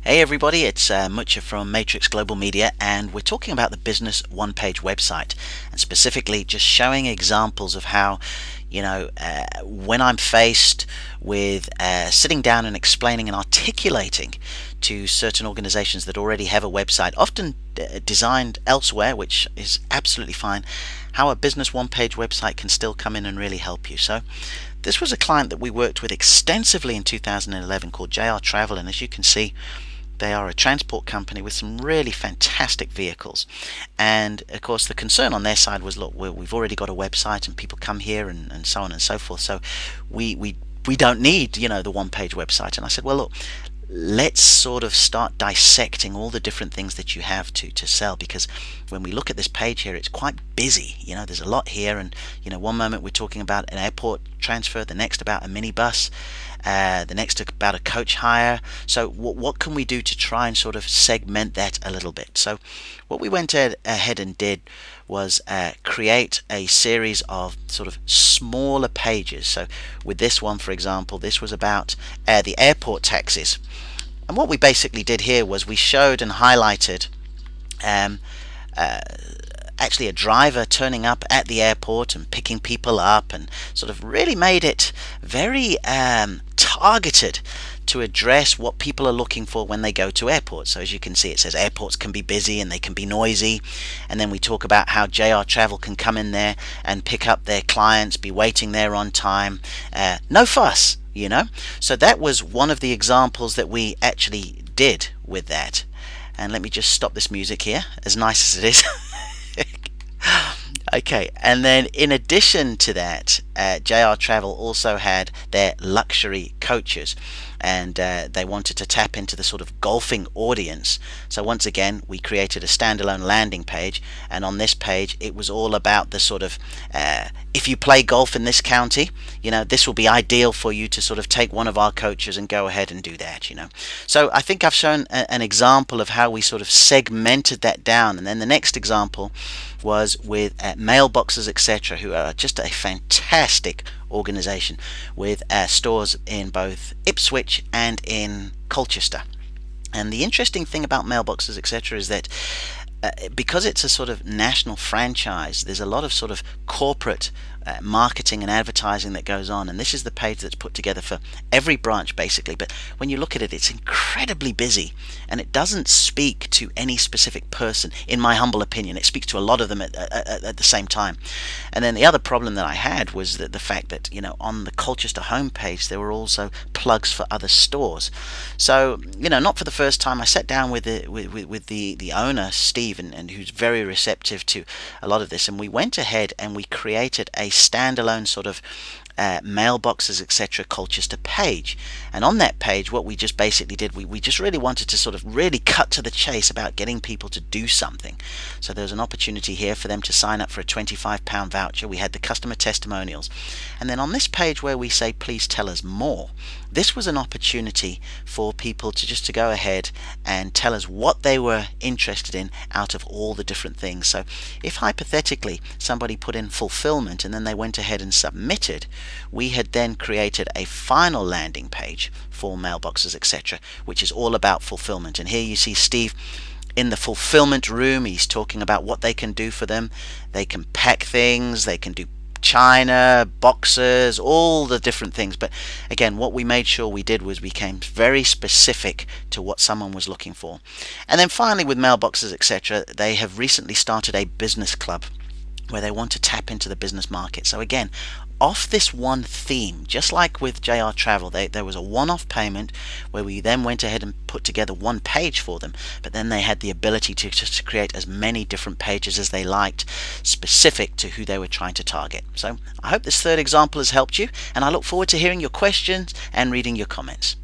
Hey everybody, it's Mucha from Matrix Global Media, and we're talking about the business one-page website, and specifically just showing examples of how, when I'm faced with sitting down and explaining and articulating to certain organizations that already have a website, often designed elsewhere, which is absolutely fine, how a business one-page website can still come in and really help you. So this was a client that we worked with extensively in 2011 called JR Travel, and as you can see, they are a transport company with some really fantastic vehicles. And of course, the concern on their side was, look, we've already got a website and people come here and so on and so forth. So we don't need, the one-page website. And I said, well, look, let's sort of start dissecting all the different things that you have to sell, because when we look at this page here, it's quite busy. There's a lot here, and one moment we're talking about an airport transfer, the next about a minibus, the next about a coach hire. So what can we do to try and sort of segment that a little bit? So what we went ahead and did was create a series of sort of smaller pages. So with this one, for example, this was about the airport taxis. And what we basically did here was we showed and highlighted actually a driver turning up at the airport and picking people up, and sort of really made it very targeted to address what people are looking for when they go to airports. So as you can see, it says airports can be busy and they can be noisy, and then we talk about how JR Travel can come in there and pick up their clients, be waiting there on time, no fuss. So that was one of the examples that we actually did with that. And let me just stop this music here, as nice as it is. Okay, and then in addition to that, JR Travel also had their luxury coaches, and they wanted to tap into the sort of golfing audience. So once again, we created a standalone landing page, and on this page it was all about the sort of if you play golf in this county, this will be ideal for you to sort of take one of our coaches and go ahead and do that. So I think I've shown an example of how we sort of segmented that down. And then the next example was with Mailboxes, etc., who are just a fantastic organization with stores in both Ipswich and in Colchester. And the interesting thing about Mailboxes, etc., is that because it's a sort of national franchise, there's a lot of sort of corporate marketing and advertising that goes on, and this is the page that's put together for every branch basically. But when you look at it, it's incredibly busy, and it doesn't speak to any specific person, in my humble opinion. It speaks to a lot of them at the same time. And then the other problem that I had was that the fact that on the Colchester homepage there were also plugs for other stores. So not for the first time, I sat down with the owner, Steve, and who's very receptive to a lot of this, and we went ahead and we created a standalone sort of Mailboxes, etc. Colchester page. And on that page, what we just basically did, we just really wanted to sort of really cut to the chase about getting people to do something. So there's an opportunity here for them to sign up for a £25 voucher. We had the customer testimonials, and then on this page where we say please tell us more, this was an opportunity for people to go ahead and tell us what they were interested in out of all the different things. So if hypothetically somebody put in fulfillment and then they went ahead and submitted, we had then created a final landing page for Mailboxes, etc., which is all about fulfillment. And here you see Steve in the fulfillment room. He's talking about what they can do for them. They can pack things, they can do China, boxes, all the different things. But again, what we made sure we did was we became very specific to what someone was looking for. And then finally with Mailboxes, etc., they have recently started a business club where they want to tap into the business market. So again, off this one theme, just like with JR Travel, there was a one-off payment where we then went ahead and put together one page for them, but then they had the ability to create as many different pages as they liked, specific to who they were trying to target. So I hope this third example has helped you, and I look forward to hearing your questions and reading your comments.